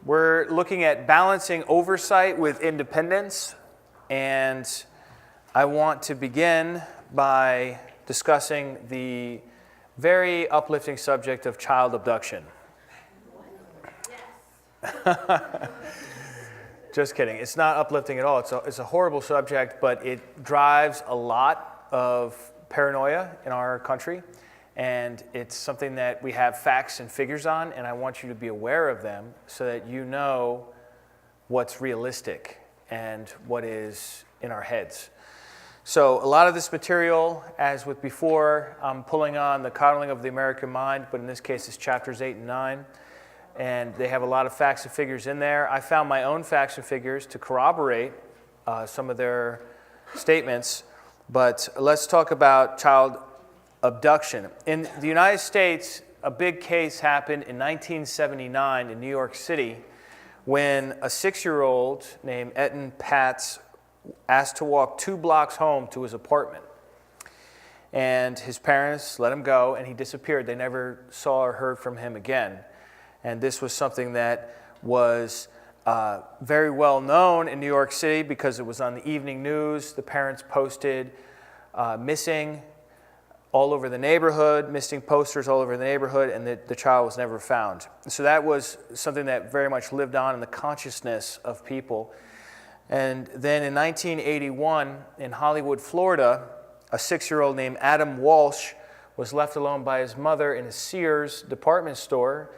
We're looking at balancing oversight with independence, and I want to begin by discussing the very uplifting subject of child abduction. Just kidding. It's not uplifting at all. It's a horrible subject, but it drives a lot of paranoia in our country. And it's something that we have facts and figures on, and I want you to be aware of them so that you know what's realistic and what is in our heads. So a lot of this material, as with before, I'm pulling on the Coddling of the American Mind, but in this case it's chapters 8 and 9. And they have a lot of facts and figures in there. I found my own facts and figures to corroborate some of their statements. But let's talk about child abduction. In the United States, a big case happened in 1979 in New York City when a 6-year-old named Etten Patz asked to walk 2 blocks home to his apartment. And his parents let him go, and he disappeared. They never saw or heard from him again. And this was something that was very well known in New York City because it was on the evening news. The parents posted missing all over the neighborhood, missing posters all over the neighborhood, and the child was never found. So that was something that very much lived on in the consciousness of people. And then in 1981, in Hollywood, Florida, a 6-year-old named Adam Walsh was left alone by his mother in a Sears department store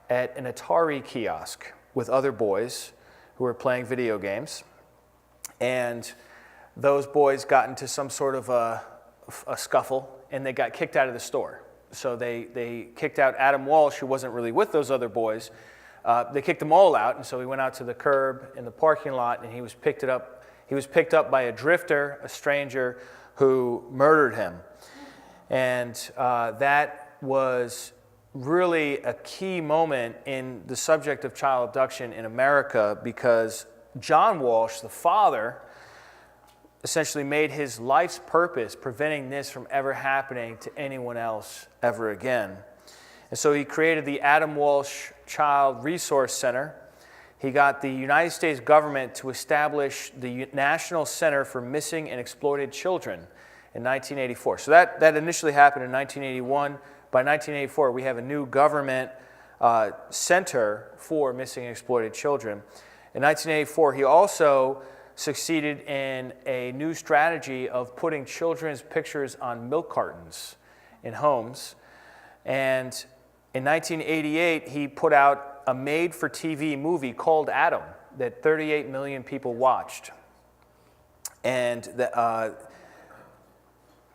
at an Atari kiosk with other boys who were playing video games. And those boys got into some sort of a scuffle, and they got kicked out of the store. So they kicked out Adam Walsh, who wasn't really with those other boys. They kicked them all out, and so he went out to the curb in the parking lot, and he was picked up by a drifter, a stranger, who murdered him. And that was really a key moment in the subject of child abduction in America, because John Walsh, the father, essentially made his life's purpose preventing this from ever happening to anyone else ever again. And so he created the Adam Walsh Child Resource Center. He got the United States government to establish the National Center for Missing and Exploited Children in 1984. So that initially happened in 1981. By 1984, we have a new government center for missing and exploited children. In 1984, he also succeeded in a new strategy of putting children's pictures on milk cartons in homes. And in 1988, he put out a made-for-TV movie called Adam that 38 million people watched. And in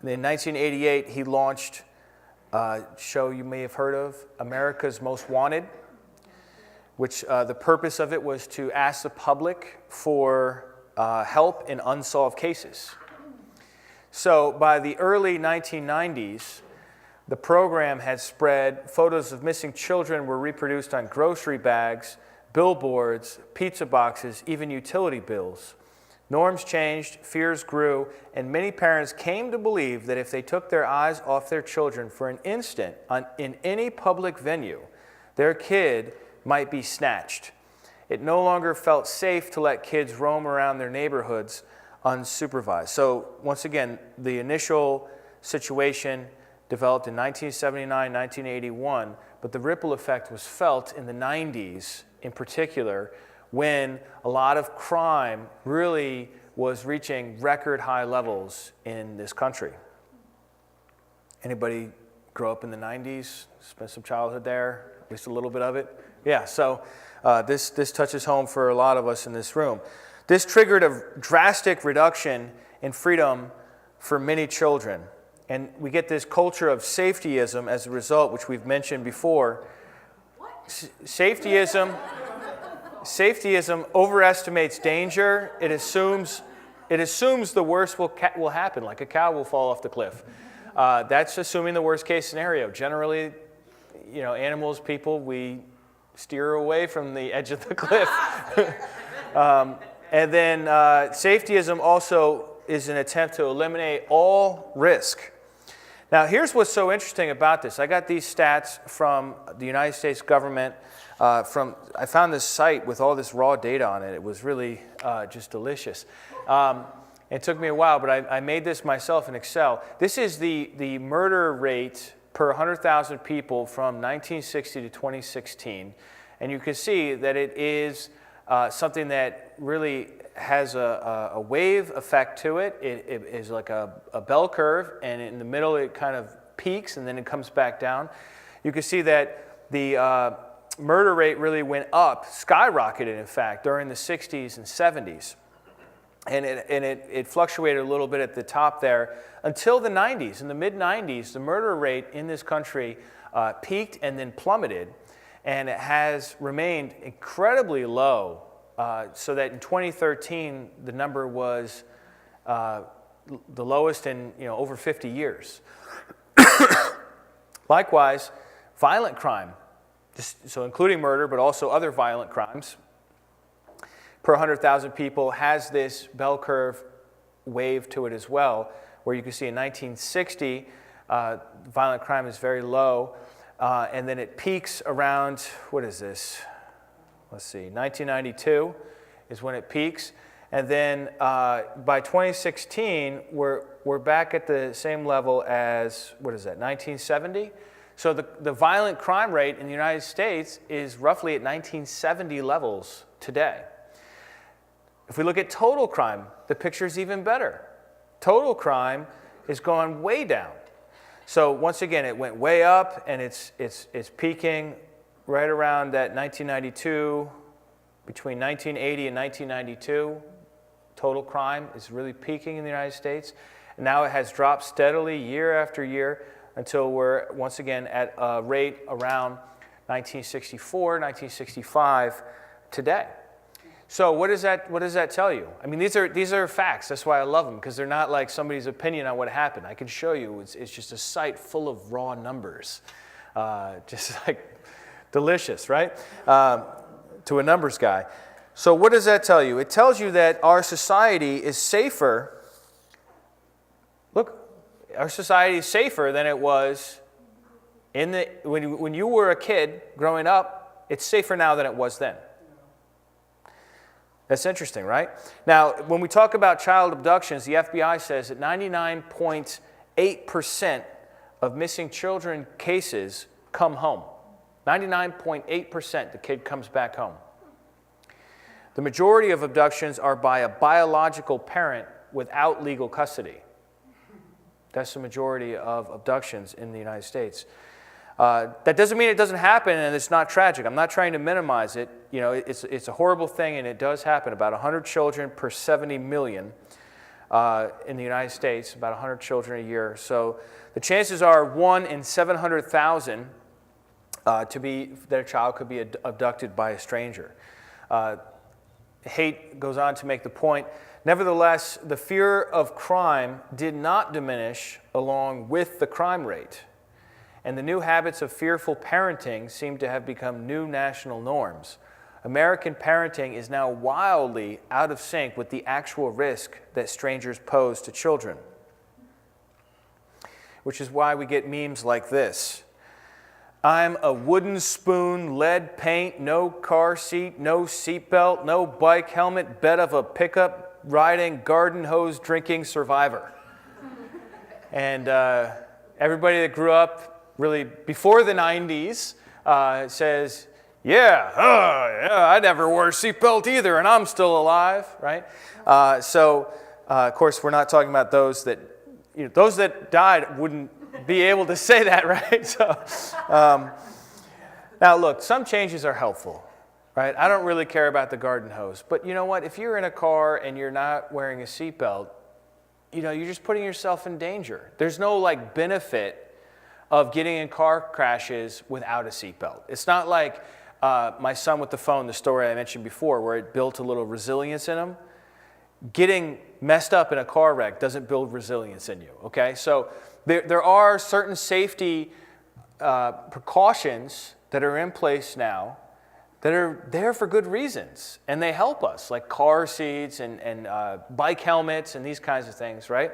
1988, he launched a show you may have heard of, America's Most Wanted, which the purpose of it was to ask the public for help in unsolved cases. So by the early 1990s, the program had spread. Photos of missing children were reproduced on grocery bags, billboards, pizza boxes, even utility bills. Norms changed, fears grew, and many parents came to believe that if they took their eyes off their children for an instant in any public venue, their kid might be snatched. It no longer felt safe to let kids roam around their neighborhoods unsupervised. So once again, the initial situation developed in 1979, 1981, but the ripple effect was felt in the 90s in particular, when a lot of crime really was reaching record high levels in this country. Anybody grow up in the 90s, spent some childhood there, at least a little bit of it? Yeah, so this touches home for a lot of us in this room. This triggered a drastic reduction in freedom for many children. And we get this culture of safetyism as a result, which we've mentioned before. Safetyism overestimates danger. It assumes the worst will happen, like a cow will fall off the cliff. That's assuming the worst case scenario. Generally, animals, people, we steer away from the edge of the cliff. And then safetyism also is an attempt to eliminate all risk. Now, here's what's so interesting about this. I got these stats from the United States government. I found this site with all this raw data on it. It was really just delicious. It took me a while, but I made this myself in Excel. This is the murder rate per 100,000 people from 1960 to 2016. And you can see that it is something that really has a wave effect to it. It is like a bell curve, and in the middle it kind of peaks and then it comes back down. You can see that the murder rate really went up, skyrocketed in fact, during the 60s and 70s. And it fluctuated a little bit at the top there until the 90s. In the mid-90s, the murder rate in this country peaked and then plummeted, and it has remained incredibly low. So that in 2013, the number was the lowest in over 50 years. Likewise, violent crime, so including murder, but also other violent crimes, per 100,000 people has this bell curve wave to it as well, where you can see in 1960, violent crime is very low, and then it peaks around, what is this? Let's see, 1992 is when it peaks. And then by 2016, we're back at the same level as, what is that, 1970? So the violent crime rate in the United States is roughly at 1970 levels today. If we look at total crime, the picture is even better. Total crime is going way down. So once again, it went way up, and it's peaking right around that 1992, between 1980 and 1992, total crime is really peaking in the United States. And now it has dropped steadily year after year until we're once again at a rate around 1964, 1965 today. So what does that tell you? I mean, these are facts. That's why I love them, because they're not like somebody's opinion on what happened. I can show you. It's just a site full of raw numbers, just like delicious, right? To a numbers guy. So what does that tell you? It tells you that our society is safer. Look, our society is safer than it was when you were a kid growing up. It's safer now than it was then. That's interesting, right? Now, when we talk about child abductions, the FBI says that 99.8% of missing children cases come home. 99.8% the kid comes back home. The majority of abductions are by a biological parent without legal custody. That's the majority of abductions in the United States. That doesn't mean it doesn't happen and it's not tragic. I'm not trying to minimize it. It's a horrible thing, and it does happen. About 100 children per 70 million in the United States, about 100 children a year. So the chances are 1 in 700,000 that a child could be abducted by a stranger. Haidt goes on to make the point, nevertheless, the fear of crime did not diminish along with the crime rate. And the new habits of fearful parenting seem to have become new national norms. American parenting is now wildly out of sync with the actual risk that strangers pose to children. Which is why we get memes like this. I'm a wooden spoon, lead paint, no car seat, no seatbelt, no bike helmet, bed of a pickup, riding, garden hose, drinking survivor. And everybody that grew up really before the 90s says, yeah, I never wore a seatbelt either, and I'm still alive, right? Of course, we're not talking about those that died wouldn't be able to say that, right? Now, look, some changes are helpful, right? I don't really care about the garden hose, but you know what? If you're in a car and you're not wearing a seatbelt, you're just putting yourself in danger. There's no benefit of getting in car crashes without a seatbelt. It's not like my son with the phone, the story I mentioned before, where it built a little resilience in him. Getting messed up in a car wreck doesn't build resilience in you, okay? So there are certain safety precautions that are in place now that are there for good reasons, and they help us, like car seats and bike helmets and these kinds of things, right?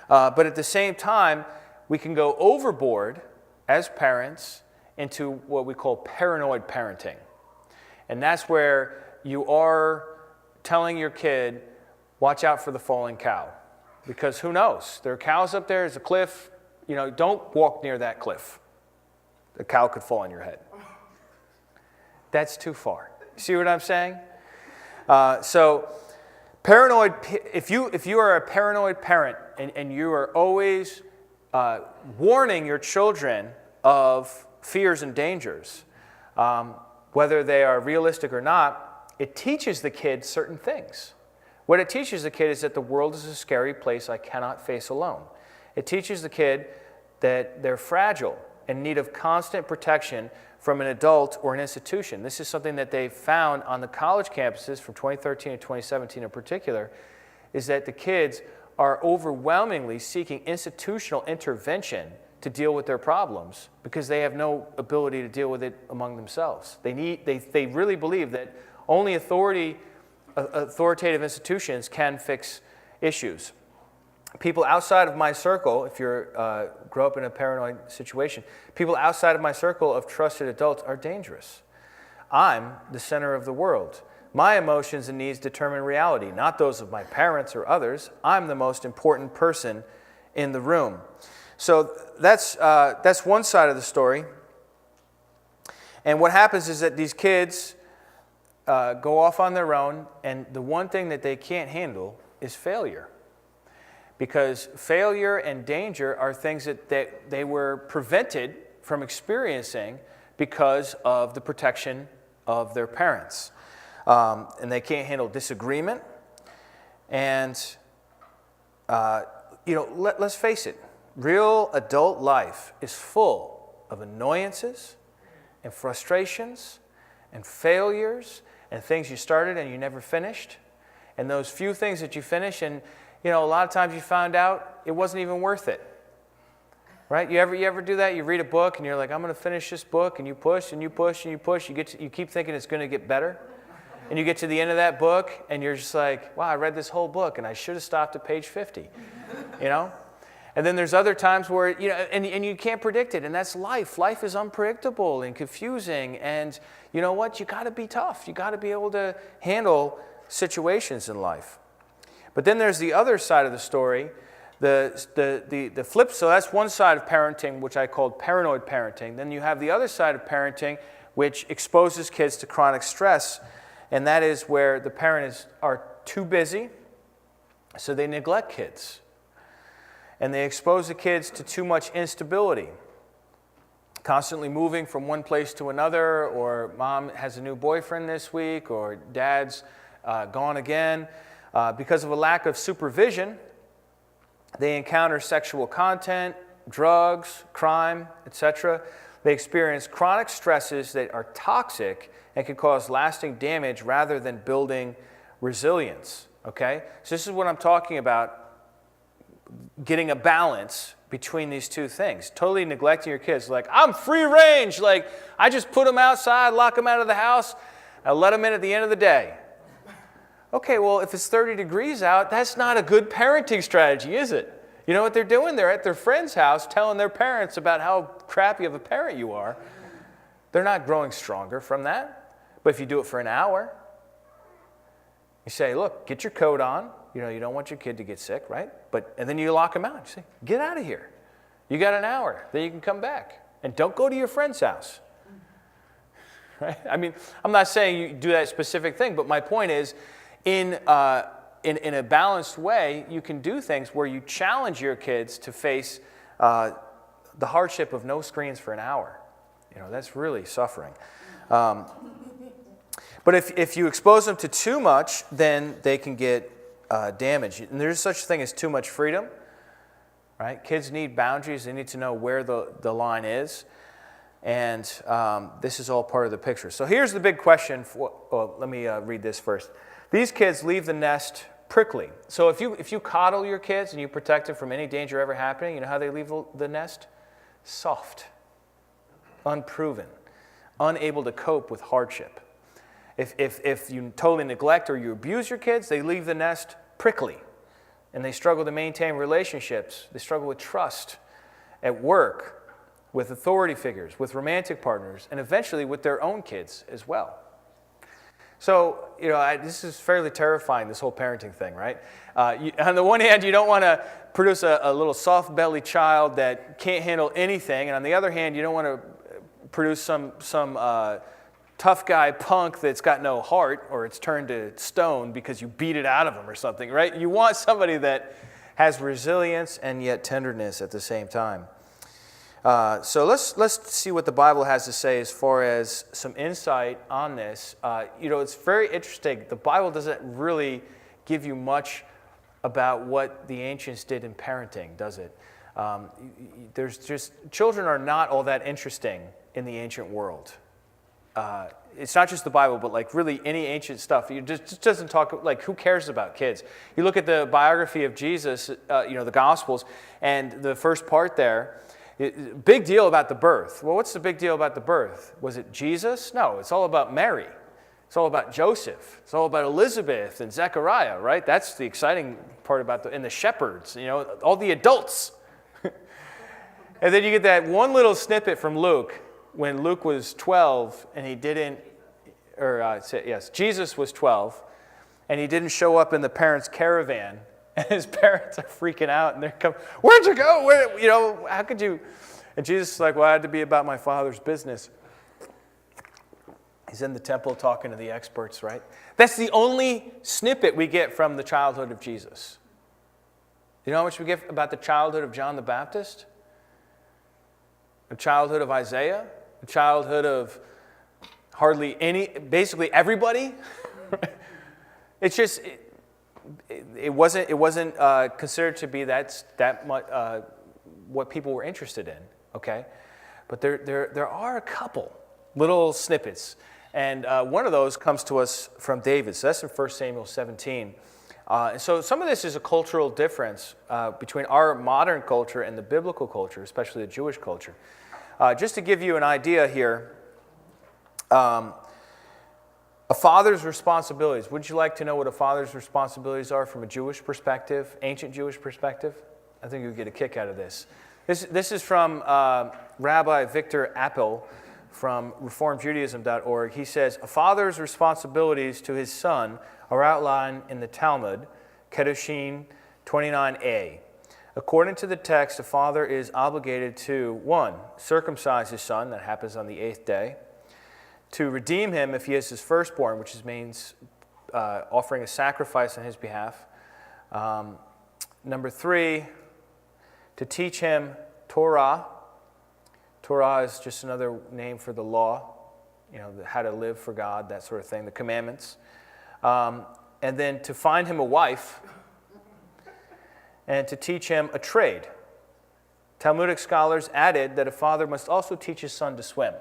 But at the same time, we can go overboard as parents into what we call paranoid parenting. And that's where you are telling your kid, watch out for the falling cow. Because who knows? There are cows up there, there's a cliff. Don't walk near that cliff. The cow could fall on your head. That's too far. See what I'm saying? So paranoid, if you are a paranoid parent and you are always warning your children of fears and dangers, whether they are realistic or not, it teaches the kid certain things. What it teaches the kid is that the world is a scary place I cannot face alone. It teaches the kid that they're fragile, in need of constant protection from an adult or an institution. This is something that they found on the college campuses from 2013 to 2017 in particular, is that the kids are overwhelmingly seeking institutional intervention to deal with their problems because they have no ability to deal with it among themselves. They really believe that only authoritative institutions can fix issues. People outside of my circle, if you grow up in a paranoid situation, people outside of my circle of trusted adults are dangerous. I'm the center of the world. My emotions and needs determine reality, not those of my parents or others. I'm the most important person in the room. So that's one side of the story. And what happens is that these kids go off on their own, and the one thing that they can't handle is failure. Because failure and danger are things that they were prevented from experiencing because of the protection of their parents. And they can't handle disagreement. And, let's face it, real adult life is full of annoyances and frustrations and failures and things you started and you never finished. And those few things that you finish, and a lot of times you found out it wasn't even worth it. Right? You ever do that? You read a book and you're like, I'm going to finish this book, and you push and you push and you push. You keep thinking it's going to get better. And you get to the end of that book and you're just like, wow, I read this whole book and I should have stopped at page 50. And then there's other times where, and you can't predict it, and that's life. Life is unpredictable and confusing, and you know what? You got to be tough. You got to be able to handle situations in life. But then there's the other side of the story, the flip. So that's one side of parenting, which I called paranoid parenting. Then you have the other side of parenting, which exposes kids to chronic stress, and that is where the parents are too busy, so they neglect kids. And they expose the kids to too much instability, constantly moving from one place to another, or mom has a new boyfriend this week, or dad's gone again. Because of a lack of supervision, they encounter sexual content, drugs, crime, etc. They experience chronic stresses that are toxic and can cause lasting damage rather than building resilience. Okay? So this is what I'm talking about, getting a balance between these two things. Totally neglecting your kids. Like, I'm free range. Like, I just put them outside, lock them out of the house, I let them in at the end of the day. Okay, well, if it's 30 degrees out, that's not a good parenting strategy, is it? You know what they're doing? They're at their friend's house telling their parents about how crappy of a parent you are. They're not growing stronger from that. But if you do it for an hour, you say, look, get your coat on. You don't want your kid to get sick, right? And then you lock them out. You say, get out of here. You got an hour. Then you can come back. And don't go to your friend's house. Right? I mean, I'm not saying you do that specific thing, but my point is, in a balanced way, you can do things where you challenge your kids to face the hardship of no screens for an hour. That's really suffering. But if you expose them to too much, then they can get damaged. And there's such a thing as too much freedom. Right? Kids need boundaries. They need to know where the line is. And this is all part of the picture. So here's the big question. Let me read this first. These kids leave the nest prickly. So if you coddle your kids and you protect them from any danger ever happening, you know how they leave the nest? Soft, unproven, unable to cope with hardship. If you totally neglect or you abuse your kids, they leave the nest prickly. And they struggle to maintain relationships. They struggle with trust. at work, with authority figures, with romantic partners, and eventually with their own kids as well. So, this is fairly terrifying, this whole parenting thing, right? On the one hand, you don't want to produce a little soft-bellied child that can't handle anything, and on the other hand, you don't want to produce some tough guy punk that's got no heart, or it's turned to stone because you beat it out of him or something, right? You want somebody that has resilience and yet tenderness at the same time. So let's see what the Bible has to say as far as some insight on this. It's very interesting. The Bible doesn't really give you much about what the ancients did in parenting, does it? Children are not all that interesting in the ancient world. It's not just the Bible, but like really any ancient stuff. It just doesn't talk, like, who cares about kids? You look at the biography of Jesus, the Gospels, and the first part there, big deal about the birth. Well, what's the big deal about the birth? Was it Jesus? No, it's all about Mary. It's all about Joseph. It's all about Elizabeth and Zechariah, right? That's the exciting part about and the shepherds, all the adults. And then you get that one little snippet from Luke, when Luke was 12 and he didn't, Jesus was 12 and he didn't show up in the parents' caravan. And his parents are freaking out, and they're coming, where'd you go? How could you? And Jesus is like, well, I had to be about my Father's business. He's in the temple talking to the experts, right? That's the only snippet we get from the childhood of Jesus. You know how much we get about the childhood of John the Baptist? The childhood of Isaiah? The childhood of basically everybody? It's just... It wasn't considered to be that much what people were interested in, okay? But there are a couple little snippets, and one of those comes to us from David. So that's in 1 Samuel 17. So some of this is a cultural difference between our modern culture and the biblical culture, especially the Jewish culture. Just to give you an idea here, a father's responsibilities. Would you like to know what a father's responsibilities are from a Jewish perspective, ancient Jewish perspective? I think you'll get a kick out of this. This is from Rabbi Victor Appel from reformedjudaism.org. He says, a father's responsibilities to his son are outlined in the Talmud, Kedushin 29a. According to the text, a father is obligated to, 1, circumcise his son, that happens on the 8th day, to redeem him if he is his firstborn, which means offering a sacrifice on his behalf. Number 3, to teach him Torah. Torah is just another name for the law, how to live for God, that sort of thing, the commandments. And then to find him a wife and to teach him a trade. Talmudic scholars added that a father must also teach his son to swim.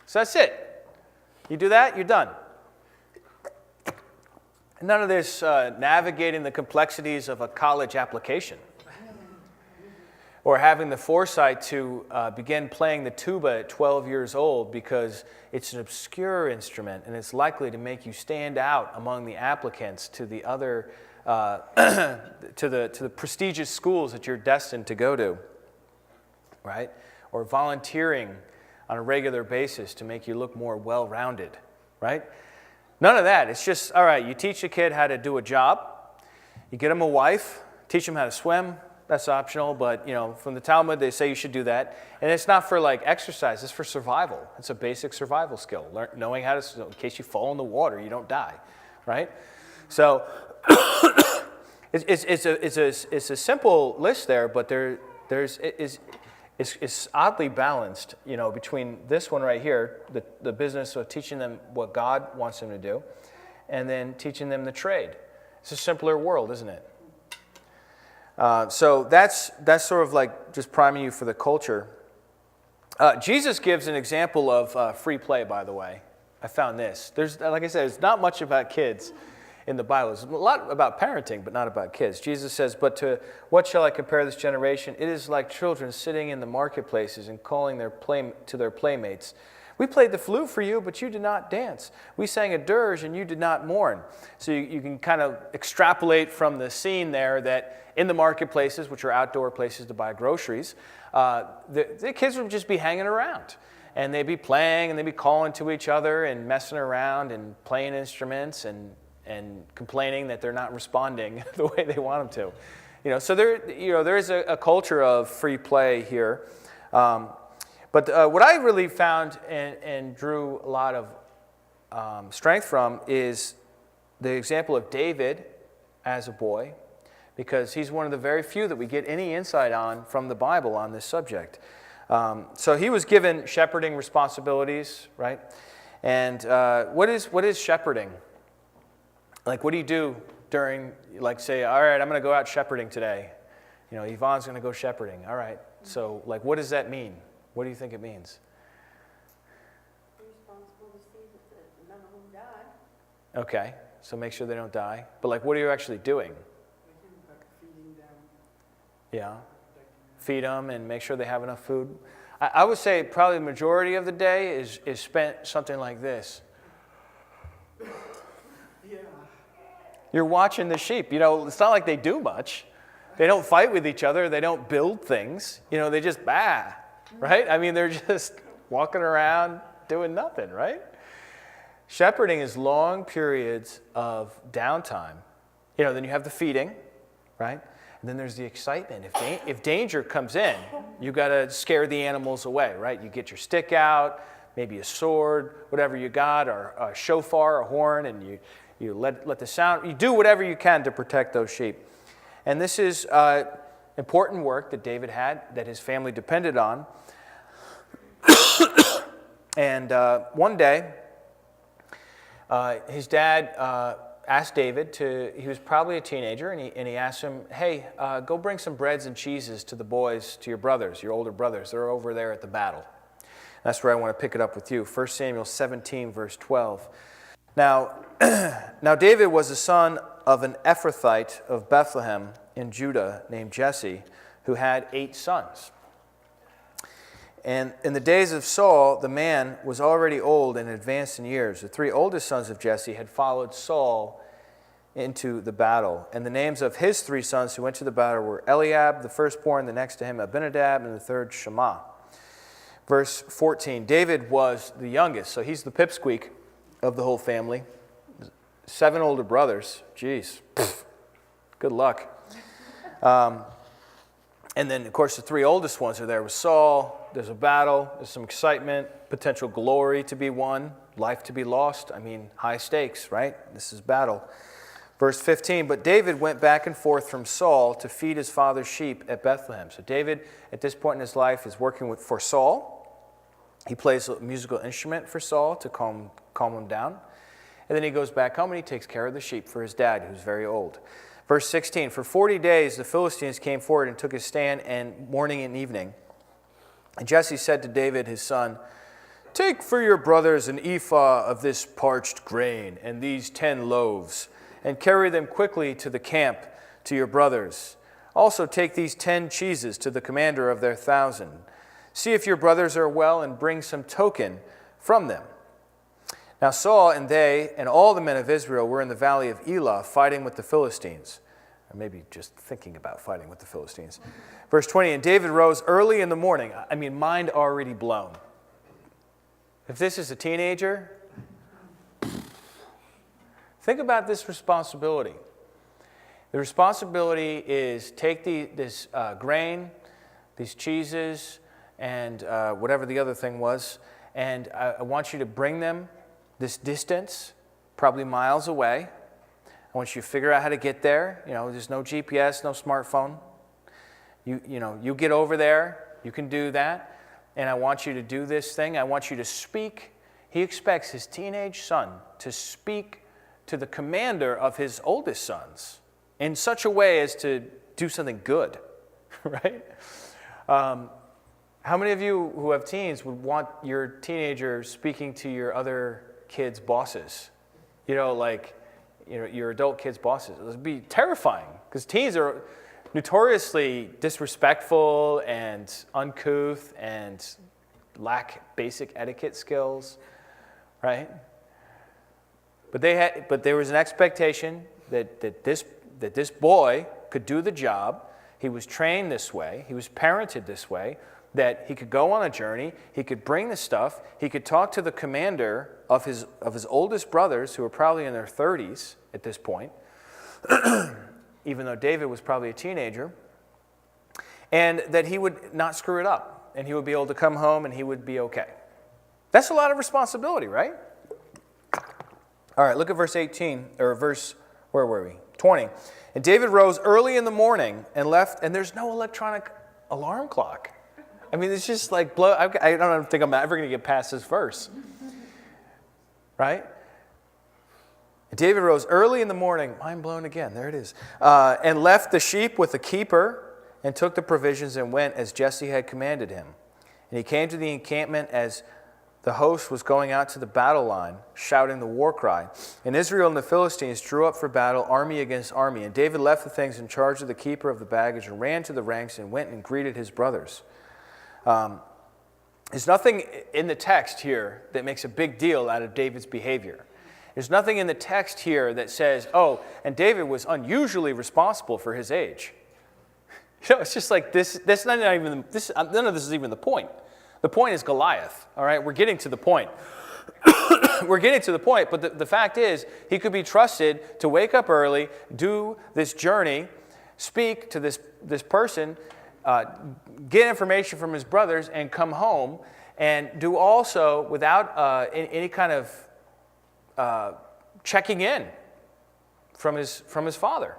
So that's it. You do that, you're done. None of this navigating the complexities of a college application or having the foresight to begin playing the tuba at 12 years old because it's an obscure instrument and it's likely to make you stand out among the applicants to the other to the prestigious schools that you're destined to go to, right? Or volunteering on a regular basis to make you look more well-rounded, right? None of that. It's just, all right, you teach a kid how to do a job, you get him a wife, teach him how to swim. That's optional, but from the Talmud they say you should do that. And it's not for like exercise, it's for survival. It's a basic survival skill, knowing how to, in case you fall in the water, you don't die, right? So it's a simple list there, but it's oddly balanced, between this one right here, the business of teaching them what God wants them to do, and then teaching them the trade. It's a simpler world, isn't it? So that's sort of like just priming you for the culture. Jesus gives an example of free play, by the way. I found this. Like I said, there's not much about kids in the Bible. There's a lot about parenting, but not about kids. Jesus says, but to what shall I compare this generation? It is like children sitting in the marketplaces and calling to their playmates. We played the flute for you, but you did not dance. We sang a dirge, and you did not mourn. So you can kind of extrapolate from the scene there that in the marketplaces, which are outdoor places to buy groceries, the kids would just be hanging around. And they'd be playing, and they'd be calling to each other and messing around and playing instruments and complaining that they're not responding the way they want them to. So there is a culture of free play here. But what I really found and drew a lot of strength from is the example of David as a boy, because he's one of the very few that we get any insight on from the Bible on this subject. So he was given shepherding responsibilities, right? And what is shepherding? Like, what do you do during, like, say, all right, I'm going to go out shepherding today. Yvonne's going to go shepherding. All right. So, like, what does that mean? What do you think it means? You're responsible to see that none of them die. Okay. So make sure they don't die. But, like, what are you actually doing? Feeding them. Yeah. Feed them and make sure they have enough food. I would say probably the majority of the day is spent something like this. Yeah. You're watching the sheep. It's not like they do much. They don't fight with each other. They don't build things. They just right? I mean, they're just walking around doing nothing, right? Shepherding is long periods of downtime. Then you have the feeding, right? And then there's the excitement. If danger comes in, you got to scare the animals away, right? You get your stick out, maybe a sword, whatever you got, or a shofar, a horn, and you let the sound. You do whatever you can to protect those sheep. And this is important work that David had, that his family depended on. And one day, his dad asked David he was probably a teenager, and he asked him, hey, go bring some breads and cheeses to the boys, to your brothers, your older brothers. They're over there at the battle. That's where I want to pick it up with you. 1 Samuel 17, verse 12. Now David was the son of an Ephrathite of Bethlehem in Judah named Jesse, who had 8 sons. And in the days of Saul, the man was already old and advanced in years. The 3 oldest sons of Jesse had followed Saul into the battle. And the names of his 3 sons who went to the battle were Eliab, the firstborn, the next to him Abinadab, and the third Shammah. Verse 14, David was the youngest, so he's the pipsqueak of the whole family. 7 older brothers. Jeez. Good luck. And then, of course, the 3 oldest ones are there with Saul. There's a battle. There's some excitement, potential glory to be won, life to be lost. I mean, high stakes, right? This is battle. Verse 15, but David went back and forth from Saul to feed his father's sheep at Bethlehem. So David, at this point in his life, is working for Saul. He plays a musical instrument for Saul to calm him down. And then he goes back home and he takes care of the sheep for his dad, who's very old. Verse 16, for 40 days the Philistines came forward and took his stand, and morning and evening. And Jesse said to David his son, take for your brothers an ephah of this parched grain and these 10 loaves, and carry them quickly to the camp to your brothers. Also take these 10 cheeses to the commander of their 1,000. See if your brothers are well, and bring some token from them. Now Saul and they and all the men of Israel were in the valley of Elah fighting with the Philistines. Or maybe just thinking about fighting with the Philistines. Verse 20, and David rose early in the morning. I mean, mind already blown. If this is a teenager, think about this responsibility. The responsibility is take this grain, these cheeses, and whatever the other thing was, and I want you to bring them this distance, probably miles away. I want you to figure out how to get there. There's no GPS, no smartphone. You get over there. You can do that. And I want you to do this thing. I want you to speak. He expects his teenage son to speak to the commander of his oldest sons in such a way as to do something good, right? How many of you who have teens would want your teenager speaking to your other kids' bosses? Your adult kids' bosses. It would be terrifying because teens are notoriously disrespectful and uncouth and lack basic etiquette skills, right? But there was an expectation that this boy could do the job. He was trained this way. He was parented this way, that he could go on a journey. He could bring the stuff. He could talk to the commander of his oldest brothers, who were probably in their 30s at this point, even though David was probably a teenager, and that he would not screw it up, and he would be able to come home and he would be okay. That's a lot of responsibility, right? All right, look at verse 18, or where were we? 20. And David rose early in the morning and left, and there's no electronic alarm clock. I mean, it's just like, I don't think I'm ever going to get past this verse. Right? And David rose early in the morning, mind blown again, there it is, and left the sheep with the keeper, and took the provisions and went as Jesse had commanded him. And he came to the encampment as the host was going out to the battle line, shouting the war cry. And Israel and the Philistines drew up for battle, army against army. And David left the things in charge of the keeper of the baggage and ran to the ranks and went and greeted his brothers. There's nothing in the text here that makes a big deal out of David's behavior. There's nothing in the text here that says, oh, and David was unusually responsible for his age. It's just like this. That's not even this. None of this is even the point. The point is Goliath. All right, we're getting to the point. We're getting to the point. But the fact is, he could be trusted to wake up early, do this journey, speak to this person, get information from his brothers, and come home, and do also without any kind of checking in from his father.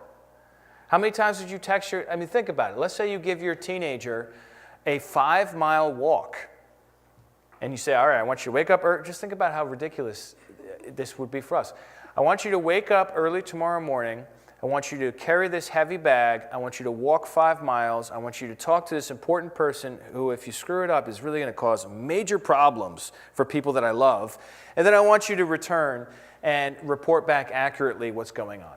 How many times did you text think about it. Let's say you give your teenager a 5-mile walk, and you say, all right, I want you to wake up early. Just think about how ridiculous this would be for us. I want you to wake up early tomorrow morning. I want you to carry this heavy bag. I want you to walk 5 miles. I want you to talk to this important person who, if you screw it up, is really going to cause major problems for people that I love. And then I want you to return and report back accurately what's going on.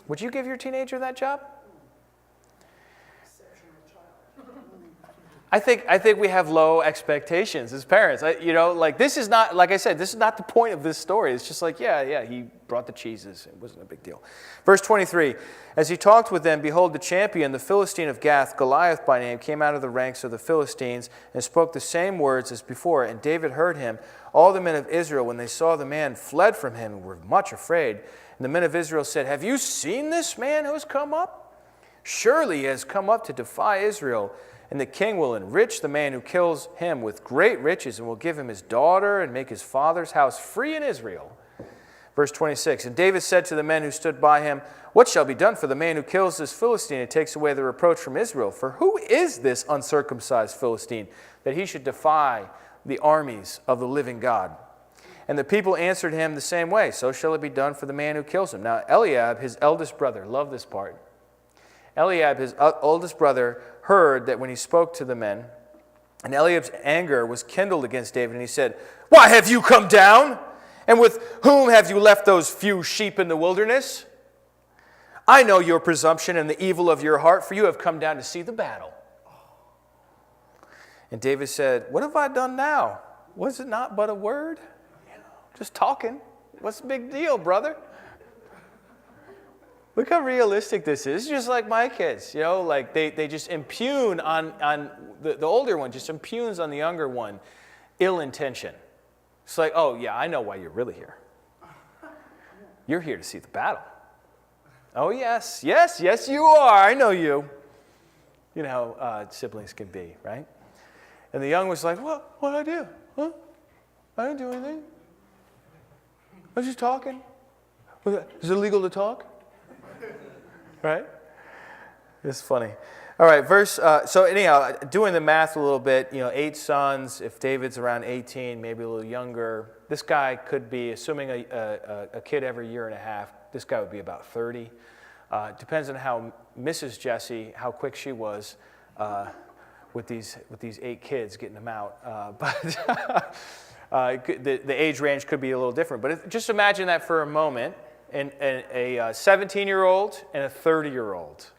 Would you give your teenager that job? I think we have low expectations as parents. This is not, like I said, this is not the point of this story. It's just like, yeah, he brought the cheeses. It wasn't a big deal. Verse 23, as he talked with them, behold, the champion, the Philistine of Gath, Goliath by name, came out of the ranks of the Philistines and spoke the same words as before. And David heard him. All the men of Israel, when they saw the man, fled from him and were much afraid. And the men of Israel said, have you seen this man who has come up? Surely he has come up to defy Israel. And the king will enrich the man who kills him with great riches, and will give him his daughter and make his father's house free in Israel. Verse 26, and David said to the men who stood by him, what shall be done for the man who kills this Philistine and takes away the reproach from Israel? For who is this uncircumcised Philistine, that he should defy the armies of the living God? And the people answered him the same way, so shall it be done for the man who kills him. Now Eliab, his eldest brother, love this part. Eliab, his oldest brother, heard that when he spoke to the men, and Eliab's anger was kindled against David, and he said, why have you come down? And with whom have you left those few sheep in the wilderness? I know your presumption and the evil of your heart, for you have come down to see the battle. And David said, what have I done now? Was it not but a word? Just talking. What's the big deal, brother? Look how realistic this is. It's just like my kids, like they just impugn on the older one, just impugns on the younger one, ill intention. It's like, oh yeah, I know why you're really here. You're here to see the battle. Oh yes, you are. I know you. You know how siblings can be, right? And the young was like, what'd I do? Huh? I didn't do anything. I was just talking. Is it illegal to talk? Right? It's funny. All right, so anyhow, doing the math a little bit, 8 sons, if David's around 18, maybe a little younger, this guy could be, assuming a kid every year and a half, this guy would be about 30. Depends on how Mrs. Jesse, how quick she was with these 8 kids, getting them out. But the age range could be a little different. But just imagine that for a moment. And a 17-year-old and a 30-year-old,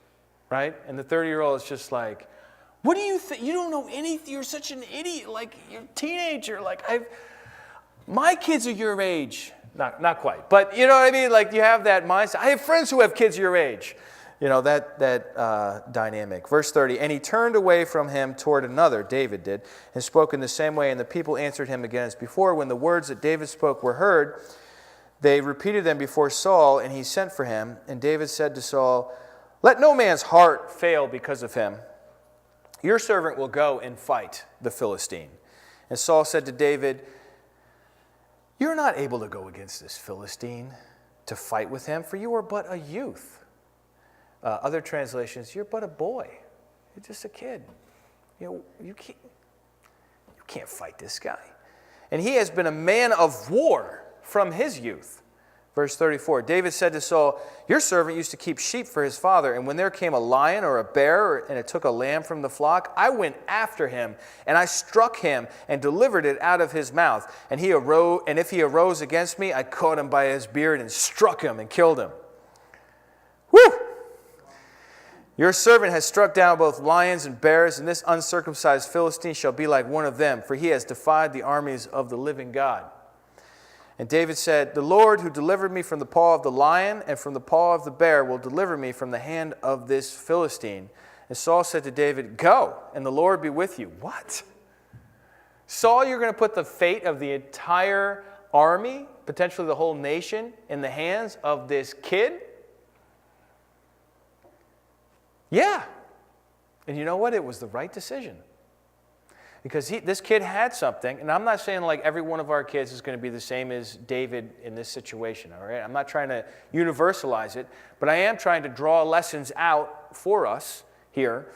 right? And the 30-year-old is just like, What do you think? You don't know anything. You're such an idiot. Like, you're a teenager. Like, my kids are your age. Not quite. But you know what I mean? Like, you have that mindset. I have friends who have kids your age. You know, that dynamic. Verse 30, and he turned away from him toward another, David did, and spoke in the same way, and the people answered him again as before. When the words that David spoke were heard, they repeated them before Saul, and he sent for him. And David said to Saul, let no man's heart fail because of him. Your servant will go and fight the Philistine. And Saul said to David, you're not able to go against this Philistine to fight with him, for you are but a youth. Other translations, you're but a boy. You're just a kid. You can't fight this guy. And he has been a man of war from his youth. Verse 34, David said to Saul, your servant used to keep sheep for his father, and when there came a lion or a bear, and it took a lamb from the flock, I went after him, and I struck him and delivered it out of his mouth. And if he arose against me, I caught him by his beard and struck him and killed him. Whew! Your servant has struck down both lions and bears, and this uncircumcised Philistine shall be like one of them, for he has defied the armies of the living God. And David said, the Lord who delivered me from the paw of the lion and from the paw of the bear will deliver me from the hand of this Philistine. And Saul said to David, go, and the Lord be with you. What? Saul, you're going to put the fate of the entire army, potentially the whole nation, in the hands of this kid? Yeah. And you know what? It was the right decision. Because this kid had something, and I'm not saying like every one of our kids is going to be the same as David in this situation, all right? I'm not trying to universalize it, but I am trying to draw lessons out for us here.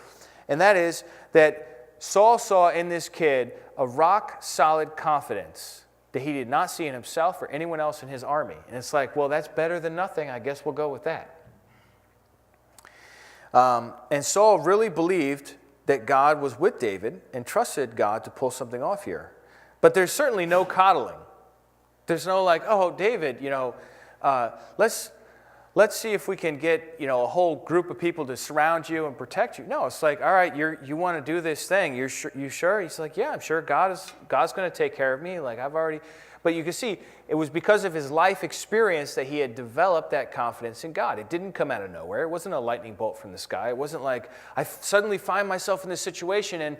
And that is that Saul saw in this kid a rock-solid confidence that he did not see in himself or anyone else in his army. And it's like, well, that's better than nothing. I guess we'll go with that. And Saul really believed that God was with David and trusted God to pull something off here. But there's certainly no coddling. There's no like, oh, David, let's see if we can get, a whole group of people to surround you and protect you. No, it's like, all right, you want to do this thing. You sure? He's like, yeah, I'm sure God's going to take care of me. Like But you can see, it was because of his life experience that he had developed that confidence in God. It didn't come out of nowhere. It wasn't a lightning bolt from the sky. It wasn't like, I suddenly find myself in this situation and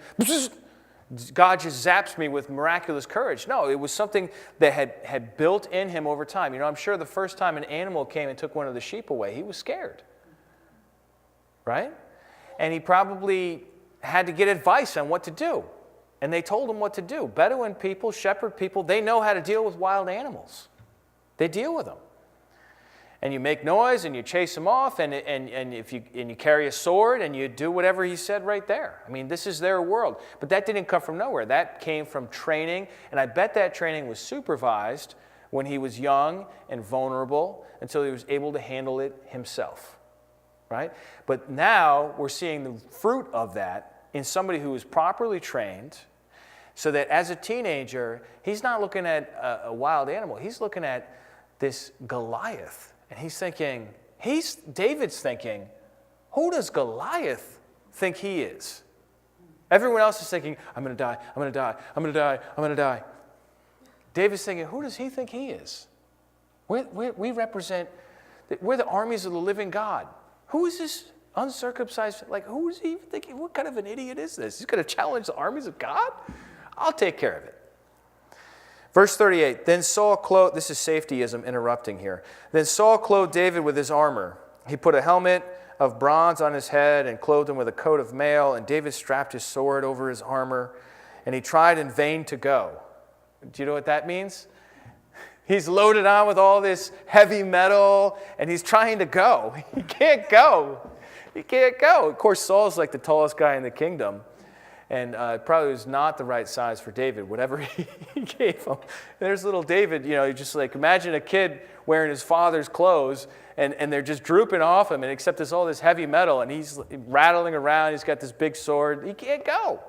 God just zaps me with miraculous courage. No, it was something that had built in him over time. I'm sure the first time an animal came and took one of the sheep away, he was scared. Right? And he probably had to get advice on what to do. And they told him what to do. Bedouin people, shepherd people, they know how to deal with wild animals. They deal with them. And you make noise and you chase them off and you carry a sword and you do whatever he said right there. I mean, this is their world. But that didn't come from nowhere. That came from training. And I bet that training was supervised when he was young and vulnerable until he was able to handle it himself. Right? But now we're seeing the fruit of that in somebody who is properly trained, so that as a teenager, he's not looking at a wild animal. He's looking at this Goliath. And he's thinking, David's thinking, who does Goliath think he is? Everyone else is thinking, I'm going to die, I'm going to die, I'm going to die, I'm going to die. David's thinking, who does he think he is? We represent, we're the armies of the living God. Who is this uncircumcised? Like, who is he even thinking? What kind of an idiot is this? He's going to challenge the armies of God? I'll take care of it. Verse 38, then Saul clothed, this is safetyism interrupting here. Then Saul clothed David with his armor. He put a helmet of bronze on his head and clothed him with a coat of mail, and David strapped his sword over his armor, and he tried in vain to go. Do you know what that means? He's loaded on with all this heavy metal, and he's trying to go. He can't go. He can't go. Of course, Saul's like the tallest guy in the kingdom. And probably was not the right size for David, whatever he gave him. There's little David, you just like imagine a kid wearing his father's clothes and they're just drooping off him, and except there's all this heavy metal, and he's rattling around, he's got this big sword. He can't go.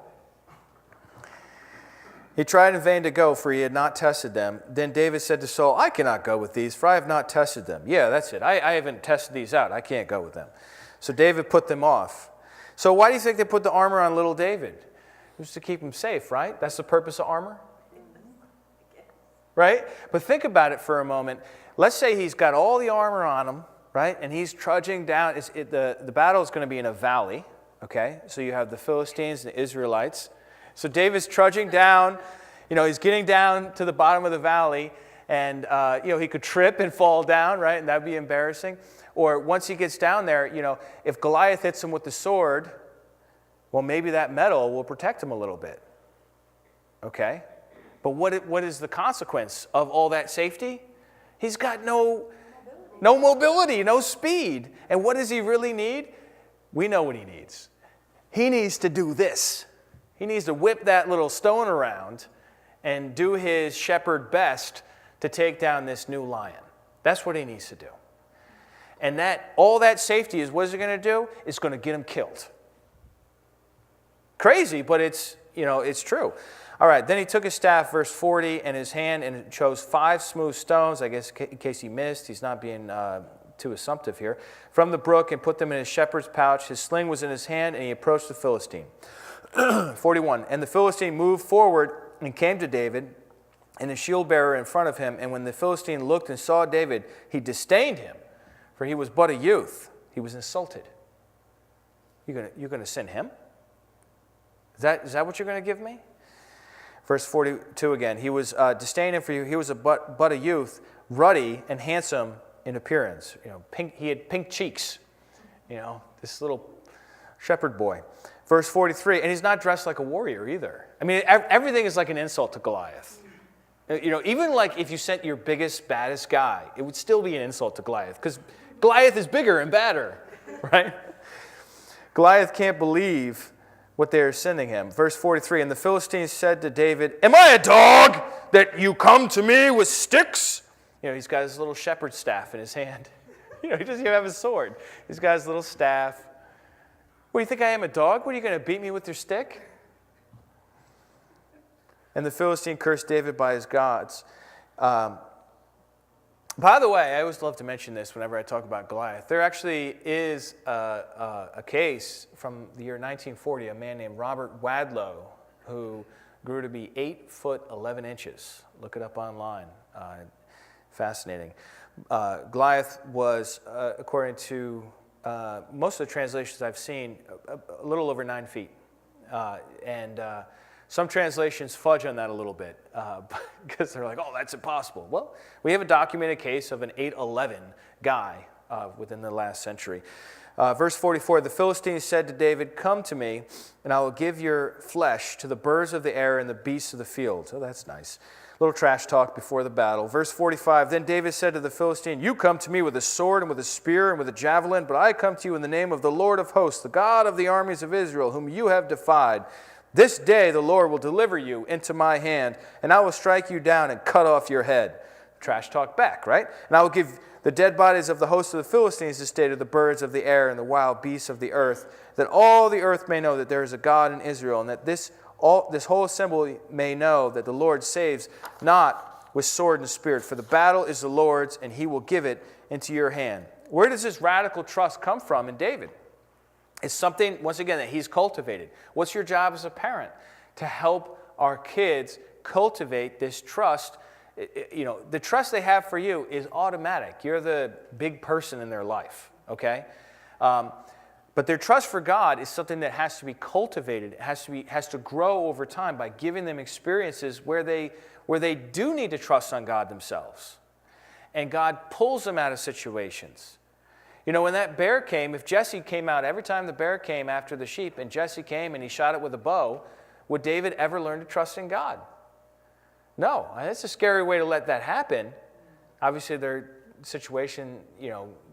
He tried in vain to go, for he had not tested them. Then David said to Saul, I cannot go with these, for I have not tested them. Yeah, that's it. I haven't tested these out. I can't go with them. So David put them off. So why do you think they put the armor on little David? It was to keep him safe, right? That's the purpose of armor? Right? But think about it for a moment. Let's say he's got all the armor on him, right? And he's trudging down. The battle is going to be in a valley, okay? So you have the Philistines and the Israelites. So David's trudging down. He's getting down to the bottom of the valley. And, he could trip and fall down, right? And that would be embarrassing. Or once he gets down there, if Goliath hits him with the sword, well, maybe that metal will protect him a little bit. Okay? But what is the consequence of all that safety? He's got no mobility, no speed. And what does he really need? We know what he needs. He needs to do this. He needs to whip that little stone around and do his shepherd best to take down this new lion. That's what he needs to do. And all that safety is, what is it going to do? It's going to get him killed. Crazy, but it's true. All right, then he took his staff, verse 40, and his hand, and chose 5 smooth stones, I guess in case he missed. He's not being too assumptive here, from the brook, and put them in his shepherd's pouch. His sling was in his hand, and he approached the Philistine. 41, and the Philistine moved forward and came to David, and his shield bearer in front of him. And when the Philistine looked and saw David, he disdained him, for he was but a youth. He was insulted. You're going to send him? Is that what you're going to give me? Verse 42 again. He was disdained him, for he was but a youth, ruddy and handsome in appearance. He had pink cheeks. This little shepherd boy. Verse 43, and he's not dressed like a warrior either. I mean, everything is like an insult to Goliath. Even like if you sent your biggest, baddest guy, it would still be an insult to Goliath, because Goliath is bigger and badder, right? Goliath can't believe what they are sending him. Verse 43, and the Philistines said to David, am I a dog that you come to me with sticks? He's got his little shepherd staff in his hand. He doesn't even have a sword. He's got his little staff. What, do you think I am, a dog? What, are you going to beat me with your stick? And the Philistine cursed David by his gods. By the way, I always love to mention this whenever I talk about Goliath. There actually is a case from the year 1940, a man named Robert Wadlow, who grew to be 8 foot 11 inches. Look it up online. Fascinating. Goliath was, according to most of the translations I've seen, a little over 9 feet. Some translations fudge on that a little bit because they're like, oh, that's impossible. Well, we have a documented case of an 8'11" guy within the last century. Verse 44, the Philistines said to David, come to me, and I will give your flesh to the birds of the air and the beasts of the field. Oh, that's nice. Little trash talk before the battle. Verse 45, then David said to the Philistine, you come to me with a sword and with a spear and with a javelin, but I come to you in the name of the Lord of hosts, the God of the armies of Israel, whom you have defied. This day the Lord will deliver you into my hand, and I will strike you down and cut off your head. Trash talk back, right? And I will give the dead bodies of the host of the Philistines this day to the birds of the air and the wild beasts of the earth, that all the earth may know that there is a God in Israel, and that this whole assembly may know that the Lord saves not with sword and spirit, for the battle is the Lord's, and he will give it into your hand. Where does this radical trust come from in David? It's something, once again, that he's cultivated. What's your job as a parent? To help our kids cultivate this trust. The trust they have for you is automatic. You're the big person in their life, okay? But their trust for God is something that has to be cultivated. It has to grow over time by giving them experiences where they do need to trust on God themselves. And God pulls them out of situations. When that bear came, if Jesse came out, every time the bear came after the sheep and Jesse came and he shot it with a bow, would David ever learn to trust in God? No. That's a scary way to let that happen. Obviously, their situation,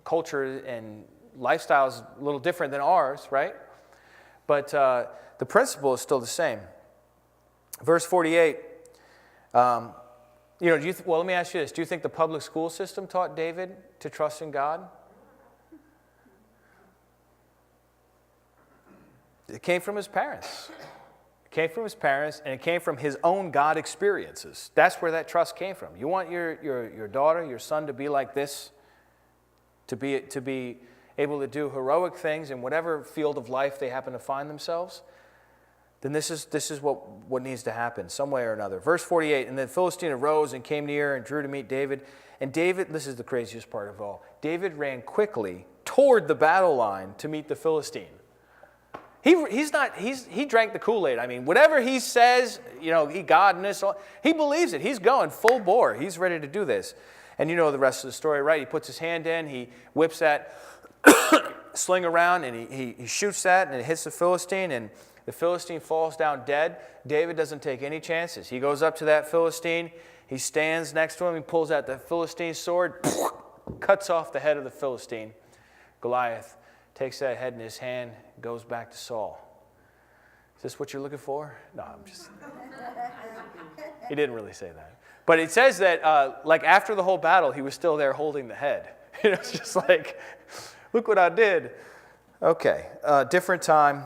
culture and lifestyle is a little different than ours, right? But the principle is still the same. Verse 48, well, let me ask you this. Do you think the public school system taught David to trust in God? It came from his parents. It came from his parents, and it came from his own God experiences. That's where that trust came from. You want your daughter, your son to be like this, to be able to do heroic things in whatever field of life they happen to find themselves, then this is what needs to happen, some way or another. Verse 48, and the Philistine arose and came near and drew to meet David. And David, this is the craziest part of all, David ran quickly toward the battle line to meet the Philistine. He drank the Kool-Aid. I mean, whatever he says, he God and this, he believes it. He's going full bore. He's ready to do this. And you know the rest of the story, right? He puts his hand in, he whips that sling around, and he shoots that, and it hits the Philistine, and the Philistine falls down dead. David doesn't take any chances. He goes up to that Philistine. He stands next to him. He pulls out the Philistine sword, cuts off the head of the Philistine. Goliath takes that head in his hand, goes back to Saul. Is this what you're looking for? No, I'm just... He didn't really say that. But it says that, after the whole battle, he was still there holding the head. It's just like, look what I did. Okay, different time.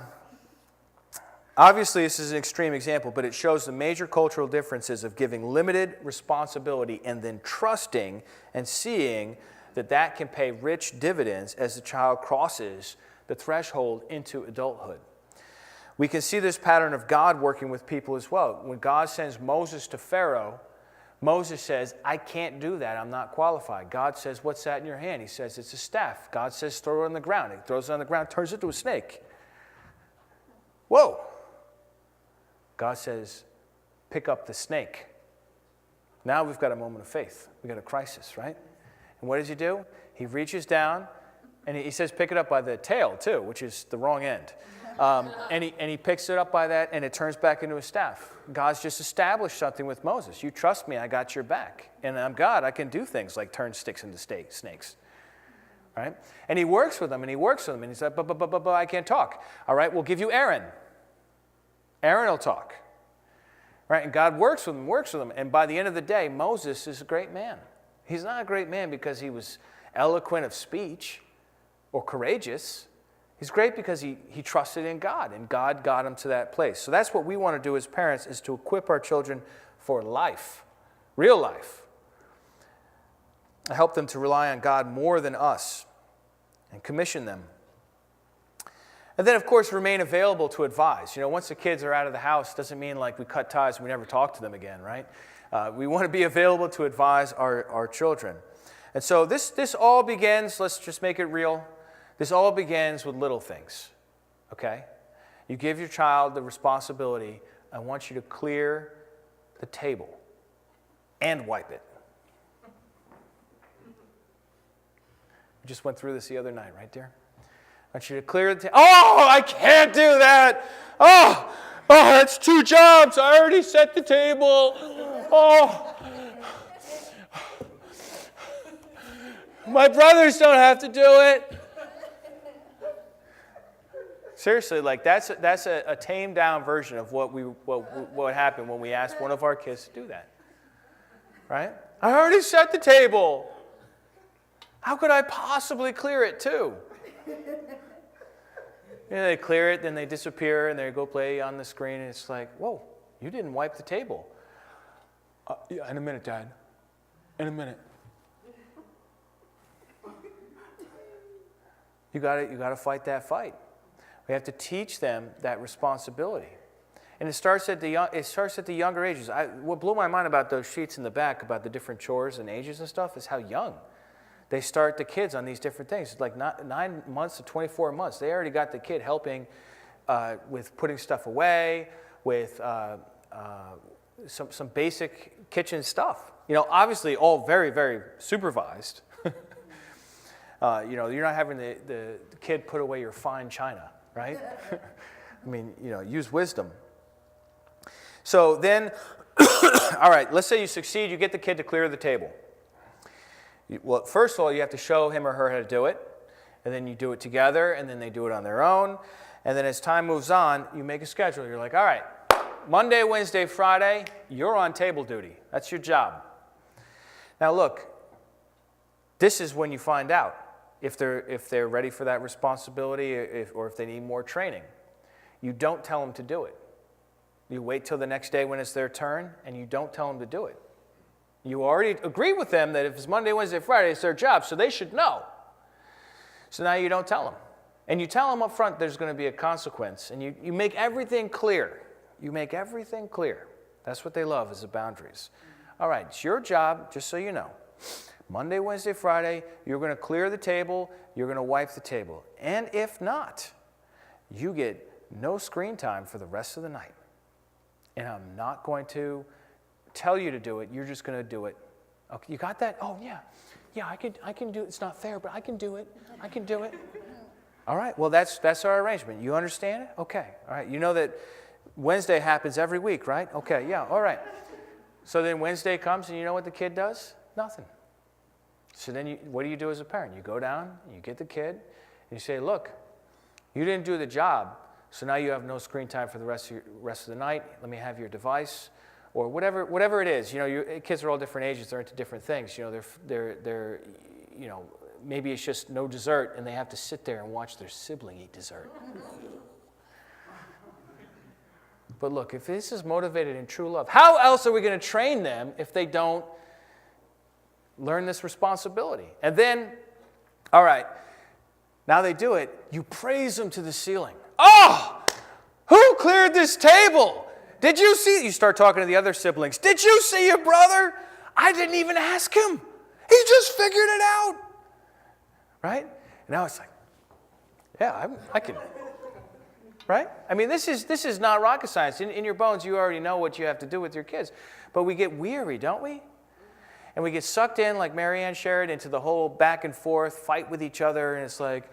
Obviously, this is an extreme example, but it shows the major cultural differences of giving limited responsibility and then trusting and seeing that can pay rich dividends as the child crosses the threshold into adulthood. We can see this pattern of God working with people as well. When God sends Moses to Pharaoh, Moses says, I can't do that. I'm not qualified. God says, what's that in your hand? He says, it's a staff. God says, throw it on the ground. He throws it on the ground, turns it into a snake. Whoa. God says, pick up the snake. Now we've got a moment of faith. We've got a crisis, right? And what does he do? He reaches down, and he says pick it up by the tail, too, which is the wrong end. And he picks it up by that, and it turns back into a staff. God's just established something with Moses. You trust me, I got your back. And I'm God, I can do things like turn sticks into snakes. Right? And he works with them, and he's like, but I can't talk. All right, we'll give you Aaron. Aaron will talk. Right? And God works with him. And by the end of the day, Moses is a great man. He's not a great man because he was eloquent of speech or courageous. He's great because he trusted in God, and God got him to that place. So that's what we want to do as parents, is to equip our children for life, real life. Help them to rely on God more than us and commission them. And then, of course, remain available to advise. Once the kids are out of the house, doesn't mean like we cut ties and we never talk to them again, right? We want to be available to advise our children. And so this all begins, let's just make it real, this all begins with little things, okay? You give your child the responsibility, I want you to clear the table and wipe it. We just went through this the other night, right, dear? I want you to clear the table. Oh, I can't do that. Oh, that's 2 jobs. I already set the table. Oh. My brothers don't have to do it. Seriously, that's a tamed down version of what happened when we asked one of our kids to do that. Right? I already set the table. How could I possibly clear it too? They clear it, then they disappear, and they go play on the screen, and it's like, whoa, you didn't wipe the table. Yeah, in a minute, Dad. In a minute. You got to fight that fight. We have to teach them that responsibility, and it starts at the younger ages. What blew my mind about those sheets in the back about the different chores and ages and stuff is how young they start the kids on these different things. It's like 9 months to 24 months. They already got the kid helping with putting stuff away, with some basic kitchen stuff. Obviously all very, very supervised. You're not having the kid put away your fine china, right? I mean, use wisdom. So then, all right, let's say you succeed, you get the kid to clear the table. Well, first of all, you have to show him or her how to do it, and then you do it together, and then they do it on their own. And then as time moves on, you make a schedule. You're like, all right, Monday, Wednesday, Friday, you're on table duty. That's your job. Now look, this is when you find out if they're ready for that responsibility or if they need more training. You don't tell them to do it. You wait till the next day when it's their turn, and you don't tell them to do it. You already agree with them that if it's Monday, Wednesday, Friday, it's their job, so they should know. So now you don't tell them. And you tell them up front there's going to be a consequence. And you make everything clear. You make everything clear. That's what they love, is the boundaries. All right, it's your job, just so you know. Monday, Wednesday, Friday, you're going to clear the table. You're going to wipe the table. And if not, you get no screen time for the rest of the night. And I'm not going to tell you to do it. You're just going to do it. Okay, you got that? Oh, yeah. Yeah, I can do it. It's not fair, but I can do it. I can do it. All right, well, that's our arrangement. You understand it? Okay, all right. You know that Wednesday happens every week, right? Okay, yeah, all right. So then Wednesday comes, and you know what the kid does? Nothing. So then what do you do as a parent? You go down, you get the kid, and you say, look, you didn't do the job, so now you have no screen time for the rest of the night. Let me have your device, or whatever it is. You know, your kids are all different ages. They're into different things. You know, they're you know, maybe it's just no dessert, and they have to sit there and watch their sibling eat dessert. But look, if this is motivated in true love, how else are we going to train them if they don't learn this responsibility? And then, all right, now they do it. You praise them to the ceiling. Oh, who cleared this table? Did you see? You start talking to the other siblings. Did you see your brother? I didn't even ask him. He just figured it out. Right? And now it's like, yeah, I can. Right? I mean, this is not rocket science. In your bones, you already know what you have to do with your kids. But we get weary, don't we? And we get sucked in, like Marianne shared, into the whole back and forth, fight with each other. And it's like,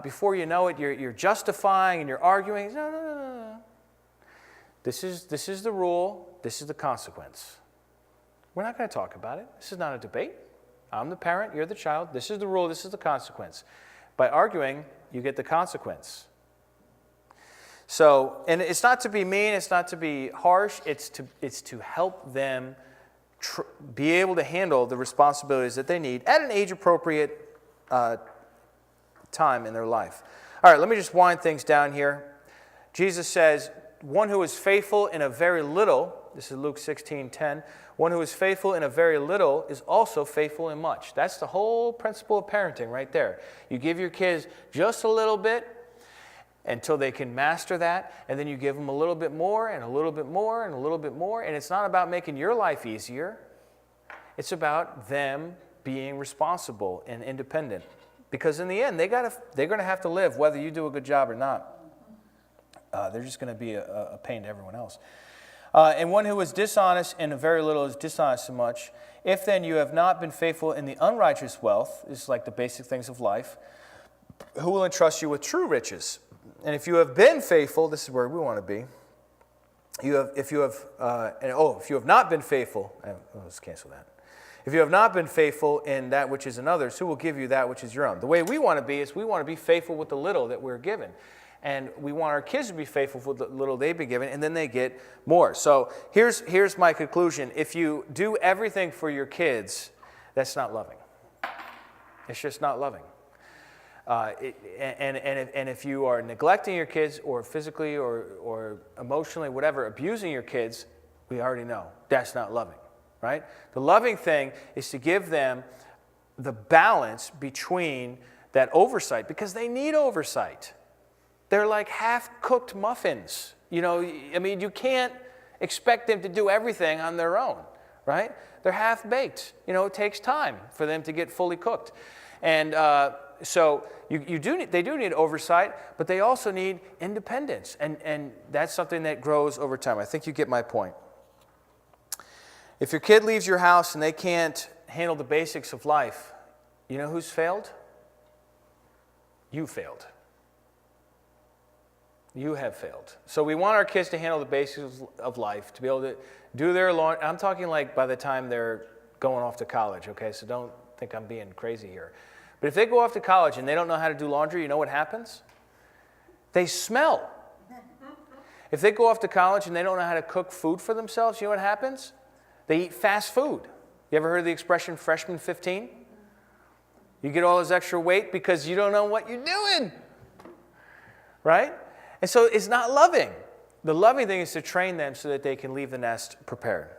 before you know it, you're justifying and you're arguing. No. This is the rule. This is the consequence. We're not going to talk about it. This is not a debate. I'm the parent. You're the child. This is the rule. This is the consequence. By arguing, you get the consequence. So, and it's not to be mean, it's not to be harsh, it's to help them be able to handle the responsibilities that they need at an age-appropriate time in their life. All right, let me just wind things down here. Jesus says, one who is faithful in a very little, this is Luke 16:10, one who is faithful in a very little is also faithful in much. That's the whole principle of parenting right there. You give your kids just a little bit, until they can master that, and then you give them a little bit more and a little bit more and a little bit more, and it's not about making your life easier. It's about them being responsible and independent, because in the end, they're going to have to live whether you do a good job or not. They're just going to be a pain to everyone else. And one who is dishonest in a very little is dishonest in much. If then you have not been faithful in the unrighteous wealth, this is like the basic things of life, who will entrust you with true riches? And if you have been faithful, this is where we want to be. If you have not been faithful, let's cancel that. If you have not been faithful in that which is another's, who will give you that which is your own? The way we want to be is we want to be faithful with the little that we're given. And we want our kids to be faithful with the little they've been given, and then they get more. So here's my conclusion. If you do everything for your kids, that's not loving. It's just not loving. And if you are neglecting your kids, or physically or emotionally, whatever, abusing your kids, we already know that's not loving, right? The loving thing is to give them the balance between that oversight, because they need oversight. They're like half-cooked muffins. You know, I mean, you can't expect them to do everything on their own, right? They're half-baked. You know, it takes time for them to get fully cooked. And so they do need oversight, but they also need independence. And that's something that grows over time. I think you get my point. If your kid leaves your house and they can't handle the basics of life, you know who's failed? You failed. You have failed. So we want our kids to handle the basics of life, to be able to do their laundry. I'm talking like by the time they're going off to college, okay? So don't think I'm being crazy here. But if they go off to college and they don't know how to do laundry, you know what happens? They smell. If they go off to college and they don't know how to cook food for themselves, you know what happens? They eat fast food. You ever heard the expression freshman 15? You get all this extra weight because you don't know what you're doing. Right? And so it's not loving. The loving thing is to train them so that they can leave the nest prepared.